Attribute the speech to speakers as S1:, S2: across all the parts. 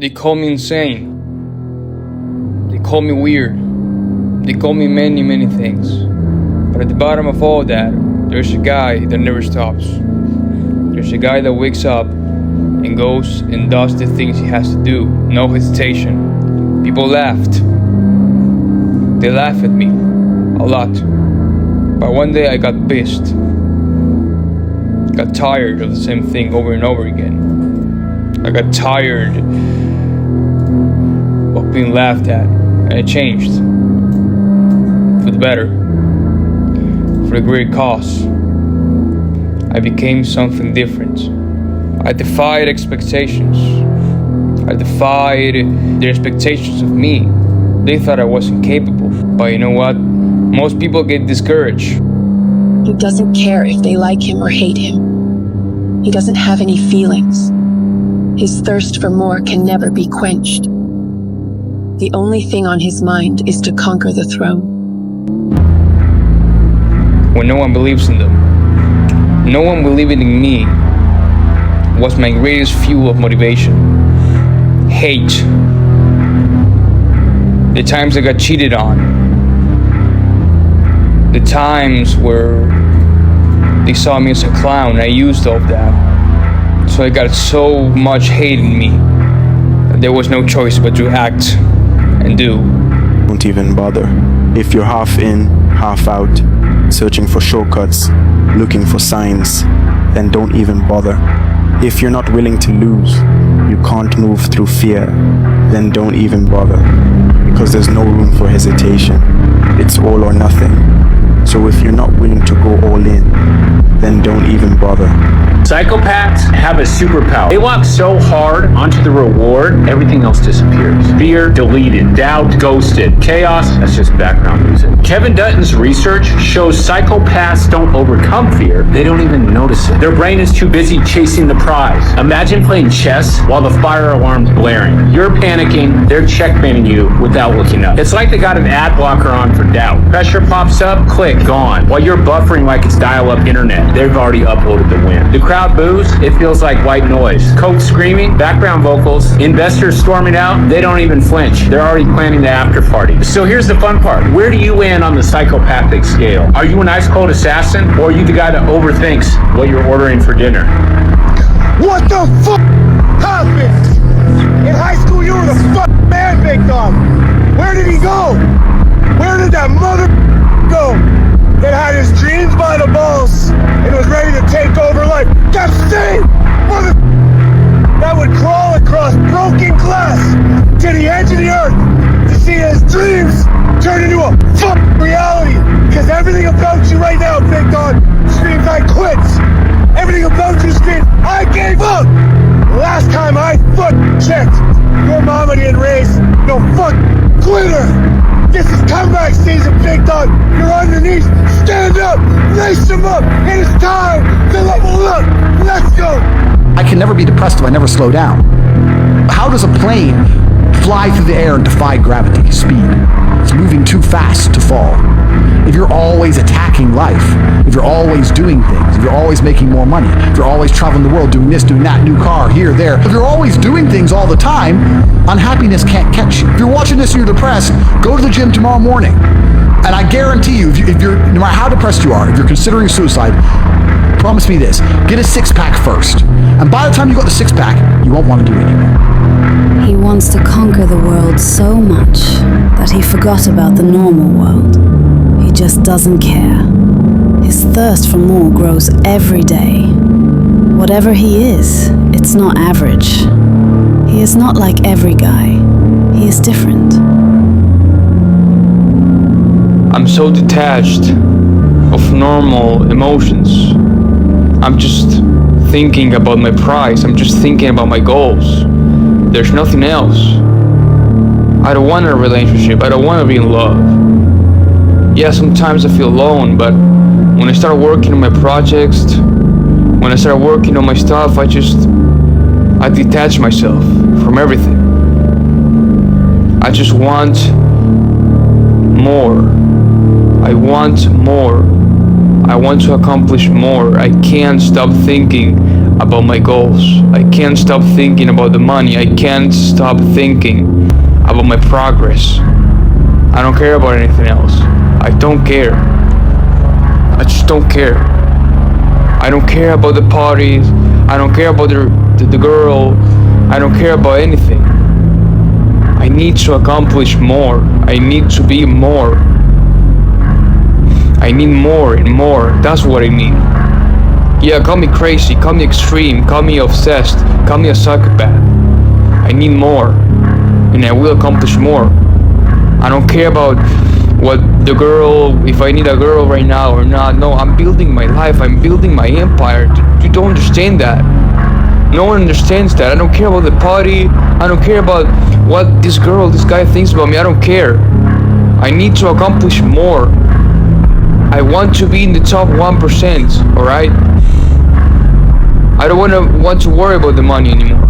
S1: They call me insane. They call me weird. They call me many, many things. But at the bottom of all that, there's a guy that never stops. There's a guy that wakes up and goes and does the things he has to do. No hesitation. People laughed. They laugh at me a lot. But one day I got pissed. Got tired of the same thing over and over again. I got tired of being laughed at. And I changed. For the better. For a great cause. I became something different. I defied expectations. I defied their expectations of me. They thought I wasn't capable. But you know what? Most people get discouraged.
S2: He doesn't care if they like him or hate him. He doesn't have any feelings. His thirst for more can never be quenched. The only thing on his mind is to conquer the throne.
S1: When no one believes in them, no one believing in me was my greatest fuel of motivation. Hate. The times I got cheated on. The times where they saw me as a clown, and I used all of that. So I got so much hate in me that there was no choice but to act and do.
S3: Don't even bother. If you're half in, half out, searching for shortcuts, looking for signs, then don't even bother. If you're not willing to lose, you can't move through fear, then don't even bother. Because there's no room for hesitation. It's all or nothing. So if you're not willing to go all in, then don't even bother.
S4: Psychopaths have a superpower. They lock so hard onto the reward, everything else disappears. Fear, deleted. Doubt, ghosted. Chaos, that's just background music. Kevin Dutton's research shows psychopaths don't overcome fear. They don't even notice it. Their brain is too busy chasing the prize. Imagine playing chess while the fire alarm's blaring. You're panicking, they're checkmating you without looking up. It's like they got an ad blocker on for doubt. Pressure pops up, click, gone. While you're buffering like it's dial-up internet, they've already uploaded the win. The crowd boos, it feels like white noise. Coach screaming, background vocals, investors storming out, they don't even flinch. They're already planning the after party. So here's the fun part. Where do you land on the psychopathic scale? Are you an ice-cold assassin, or are you the guy that overthinks what you're ordering for dinner?
S5: What the fuck happened? In high school, you were the fuck man, big dog. Where did he go? Where did that mother go? That had his dreams by the balls and was ready to take over life. That same mother that would crawl across broken glass to the edge of the earth to see his dreams turn into a fuck reality. Because everything about you right now, big dog, screams I quit. Everything about you screams I gave up. Last time I fuck checked, your mama didn't raise no fuck quitter. This is comeback season, big dog. You're on your knees. Stand up. Lace them up. It is time to level up. Let's go.
S6: I can never be depressed if I never slow down. How does a plane fly through the air and defy gravity speed? It's moving too fast to fall. If you're always attacking life, if you're always doing things, if you're always making more money, if you're always traveling the world, doing this, doing that, new car, here, there, if you're always doing things all the time, unhappiness can't catch you. If you're watching this and you're depressed, go to the gym tomorrow morning. And I guarantee you, if you're, no matter how depressed you are, if you're considering suicide, promise me this, get a six-pack first. And by the time you got the six-pack, you won't want to do it anymore.
S7: He wants to conquer the world so much that he forgot about the normal world. He just doesn't care. His thirst for more grows every day. Whatever he is, it's not average. He is not like every guy. He is different.
S1: I'm so detached of normal emotions. I'm just thinking about my prize. I'm just thinking about my goals. There's nothing else. I don't want a relationship. I don't want to be in love. Yeah, sometimes I feel alone, but when I start working on my projects, when I start working on my stuff, I detach myself from everything. I just want more. I want more. I want to accomplish more. I can't stop thinking about my goals. I can't stop thinking about the money. I can't stop thinking about my progress. I don't care about anything else. I don't care. I just don't care. I don't care about the parties. I don't care about the girl. I don't care about anything. I need to accomplish more. I need to be more. I need more and more. That's what I need. Yeah, call me crazy, call me extreme, call me obsessed, call me a psychopath. I need more, and I will accomplish more. I don't care about what the girl, if I need a girl right now or not. No, I'm building my life, I'm building my empire. You don't understand that. No one understands that. I don't care about the party. I don't care about what this girl, this guy thinks about me. I don't care. I need to accomplish more. I want to be in the top 1%, alright? I don't want to worry about the money anymore.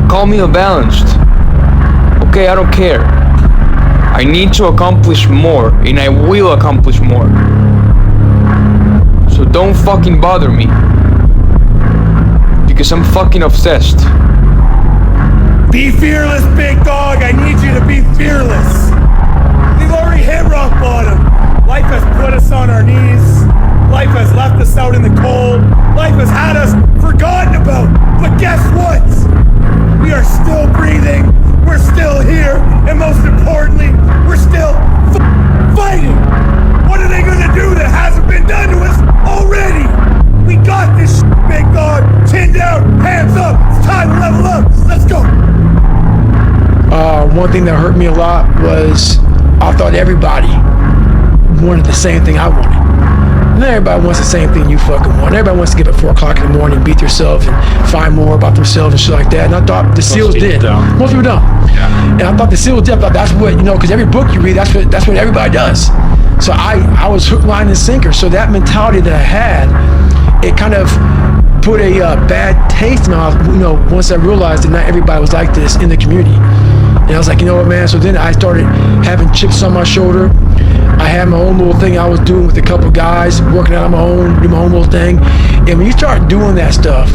S1: Call me unbalanced. Okay, I don't care. I need to accomplish more, and I will accomplish more. So don't fucking bother me. Because I'm fucking obsessed.
S5: Be fearless, big dog. I need you to be fearless. We've already hit rock bottom. Life has put us on our knees. Life has left us out in the cold. Life has had us forgotten about. But guess what? We are still breathing. We're still here. And most importantly, we're still fighting. What are they gonna do that hasn't been done to us already? We got this big dog. Chin down, hands up. It's time to level up. Let's go.
S8: One thing that hurt me a lot was I thought everybody wanted the same thing I wanted. Not everybody wants the same thing you fucking want. Everybody wants to get up at 4 o'clock in the morning, beat themselves and find more about themselves and shit like that. And I thought the SEALs did. Most people don't. Yeah. And I thought the SEALs did. I thought that's what, because every book you read, that's what everybody does. So I was hook, line, and sinker. So that mentality that I had, it kind of put a bad taste in my mouth, once I realized that not everybody was like this in the community. And I was like, you know what, man? So then I started having chips on my shoulder. I had my own little thing I was doing with a couple guys, working out on my own, doing my own little thing. And when you start doing that stuff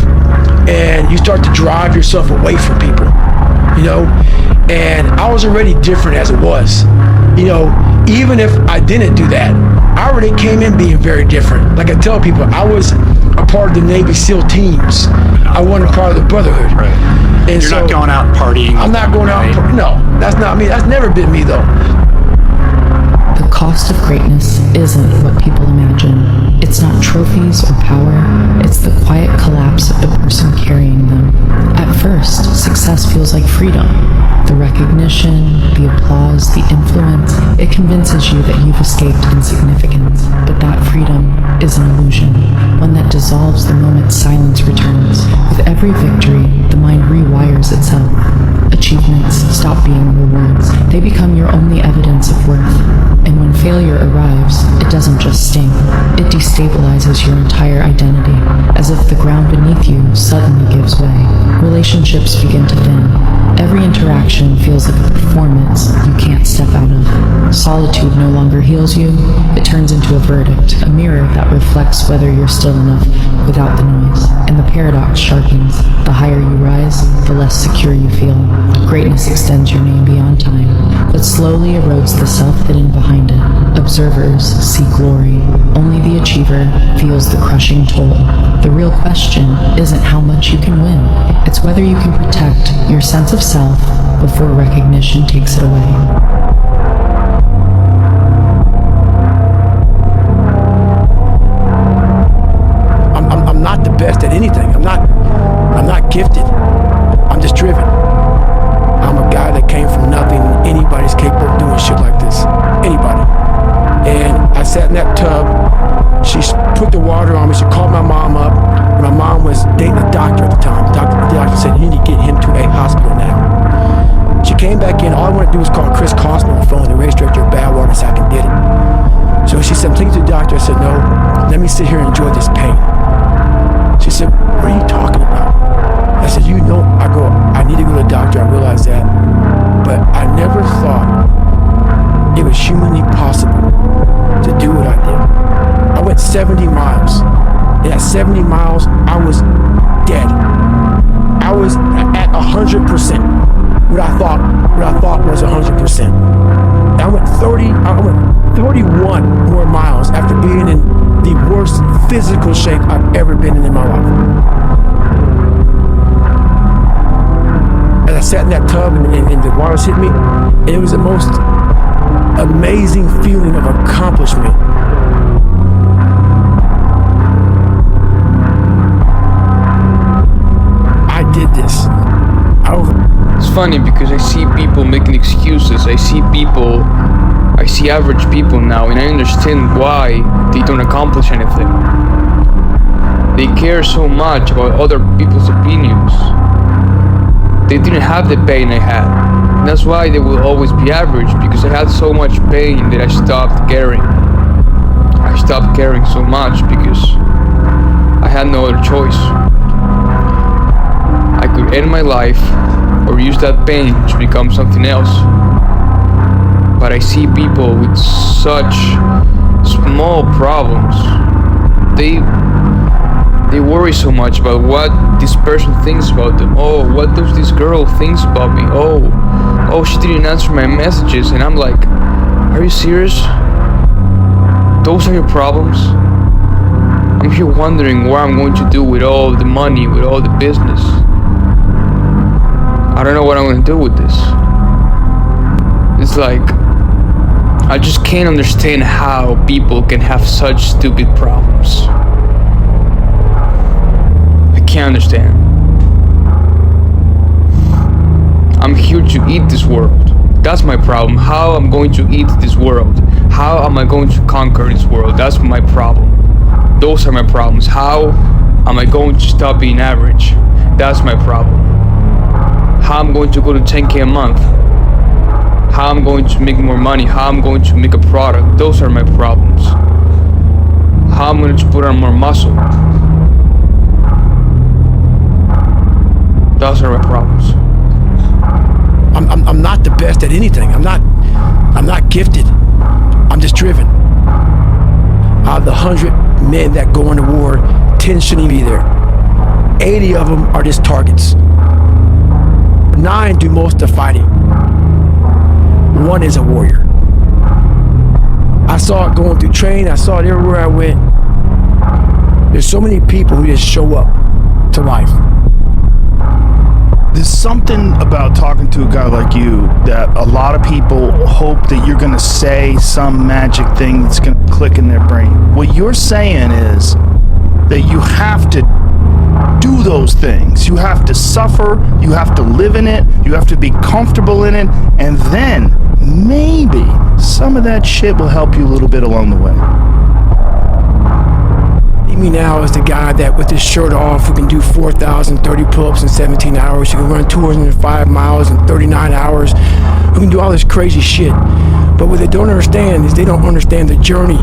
S8: and you start to drive yourself away from people, and I was already different as it was, even if I didn't do that, I already came in being very different. Like I tell people, I was a part of the Navy SEAL teams. I wasn't a part of the Brotherhood.
S9: Right.
S8: And
S9: You're not going out partying.
S8: I'm not going out. No, that's not me. That's never been me, though.
S10: The cost of greatness isn't what people imagine. It's not trophies or power. It's the quiet collapse of the person carrying them. At first, success feels like freedom. The recognition, the applause, the influence, it convinces you that you've escaped insignificance. But that freedom is an illusion, one that dissolves the moment silence returns. With every victory, the mind rewires itself. Achievements stop being rewards. They become your only evidence of worth. And when failure arrives, it doesn't just sting. It destabilizes your entire identity, as if the ground beneath you suddenly gives way. Relationships begin to thin. Every interaction feels like a performance you can't step out of. Solitude no longer heals you. It turns into a verdict, a mirror that reflects whether you're still enough without the noise. And the paradox sharpens. The higher you rise, the less secure you feel. Greatness extends your name beyond time, but slowly erodes the self hidden behind it. Observers see glory. Only the achiever feels the crushing toll. The real question isn't how much you can win. It's whether you can protect your sense of self before recognition takes it away.
S8: I'm not the best at anything. I'm not gifted. I'm just driven. I'm a guy that came from nothing. Anybody's capable of doing shit like this. Anybody. And I sat in that tub. She put the water on me. She called my mom up. My mom was dating a doctor at the time. The doctor said, you need to get him to a hospital now. She came back in. All I wanted to do was call Chris Costner on the phone. The race director of Badwater so I can get it. So she said, I'm taking you to the doctor. I said, no, let me sit here and enjoy this pain. She said, what are you talking about? I said, I need to go to the doctor. I realized that. But I never thought it was humanly possible to do what I did. I went 70 miles. And at 70 miles, I was dead. I was at 100%. What I thought was 100%. I went 31 more miles after being in the worst physical shape I've ever been in my life. As I sat in that tub and the waters hit me, and it was the most amazing feeling of accomplishment. I did this.
S1: It's funny because I see people making excuses. I see average people now, and I understand why they don't accomplish anything. They care so much about other people's opinions. They didn't have the pain I had. And that's why they will always be average, because I had so much pain that I stopped caring. I stopped caring so much because I had no other choice. I could end my life or use that pain to become something else. But I see people with such small problems. They worry so much about what this person thinks about them. Oh, what does this girl thinks about me? Oh, she didn't answer my messages. And I'm like, are you serious? Those are your problems? I'm here wondering what I'm going to do with all the money, with all the business. I don't know what I'm going to do with this. It's like, I just can't understand how people can have such stupid problems. I can't understand. I'm here to eat this world. That's my problem. How I'm going to eat this world? How am I going to conquer this world? That's my problem. Those are my problems. How am I going to stop being average? That's my problem. How I'm going to go to 10K a month? How I'm going to make more money? How I'm going to make a product? Those are my problems. How I'm going to put on more muscle? Those are my problems.
S8: I'm not the best at anything. I'm not gifted. I'm just driven. Out of the 100 men that go into war, 10 shouldn't be there. 80 of them are just targets. 9 do most of the fighting. 1 is a warrior. I saw it going through training. I saw it everywhere I went. There's so many people who just show up to life.
S9: There's something about talking to a guy like you that a lot of people hope that you're going to say some magic thing that's going to click in their brain. What you're saying is that you have to do those things. You have to suffer, you have to live in it, you have to be comfortable in it, and then maybe some of that shit will help you a little bit along the way.
S8: Me now is the guy that with his shirt off who can do 4,030 pull-ups in 17 hours, who can run 205 miles in 39 hours, who can do all this crazy shit. But what they don't understand is they don't understand the journey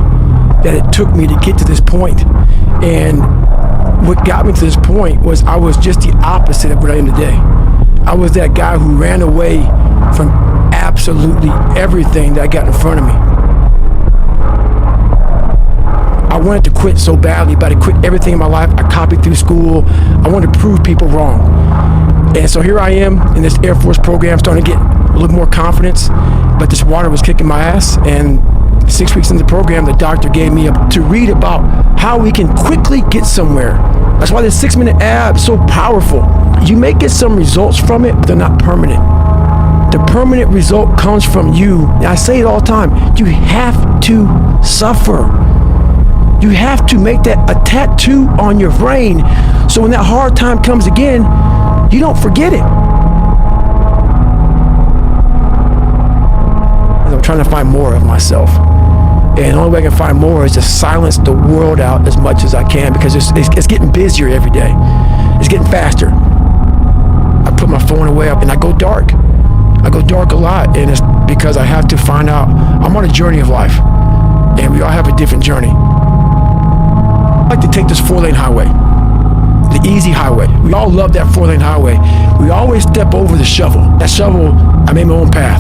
S8: that it took me to get to this point. And what got me to this point was I was just the opposite of what I am today. I was that guy who ran away from absolutely everything that I got in front of me. I wanted to quit so badly, but I quit everything in my life. I copied through school. I wanted to prove people wrong. And so here I am in this Air Force program, starting to get a little more confidence, but this water was kicking my ass. And 6 weeks into the program, the doctor gave me to read about how we can quickly get somewhere. That's why this 6-minute ab is so powerful. You may get some results from it, but they're not permanent. The permanent result comes from you. And I say it all the time. You have to suffer. You have to make that a tattoo on your brain, so when that hard time comes again, you don't forget it. I'm trying to find more of myself. And the only way I can find more is to silence the world out as much as I can, because it's getting busier every day. It's getting faster. I put my phone away and I go dark. I go dark a lot, and it's because I have to find out. I'm on a journey of life, and we all have a different journey. I like to take this 4-lane highway, the easy highway. We all love that 4-lane highway. We always step over the shovel. That shovel, I made my own path.